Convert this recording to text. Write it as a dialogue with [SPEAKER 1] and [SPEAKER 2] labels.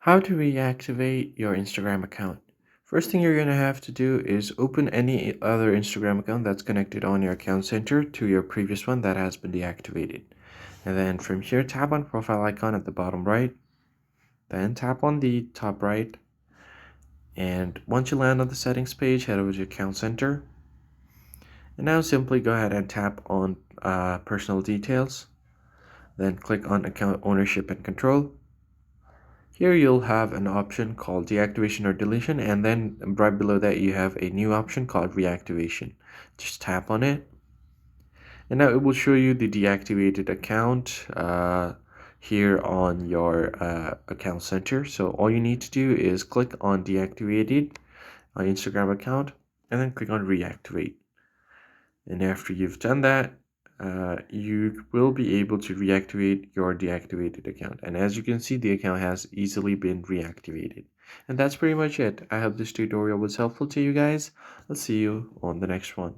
[SPEAKER 1] How to reactivate your Instagram account. First thing you're going to have to do is open any other Instagram account that's connected on your account center to your previous one that has been deactivated. And then from here, tap on profile icon at the bottom right, then tap on the top right. And once you land on the settings page, head over to account center. And now simply go ahead and tap on personal details. Then click on account ownership and control. Here you'll have an option called deactivation or deletion, and then right below that you have a new option called reactivation. Just tap on it, and now it will show you the deactivated account here on your account center. So all you need to do is click on deactivated on Instagram account and then click on reactivate. And after you've done that, you will be able to reactivate your deactivated account. And as you can see, the account has easily been reactivated. And that's pretty much it. I hope this tutorial was helpful to you guys. I'll see you on the next one.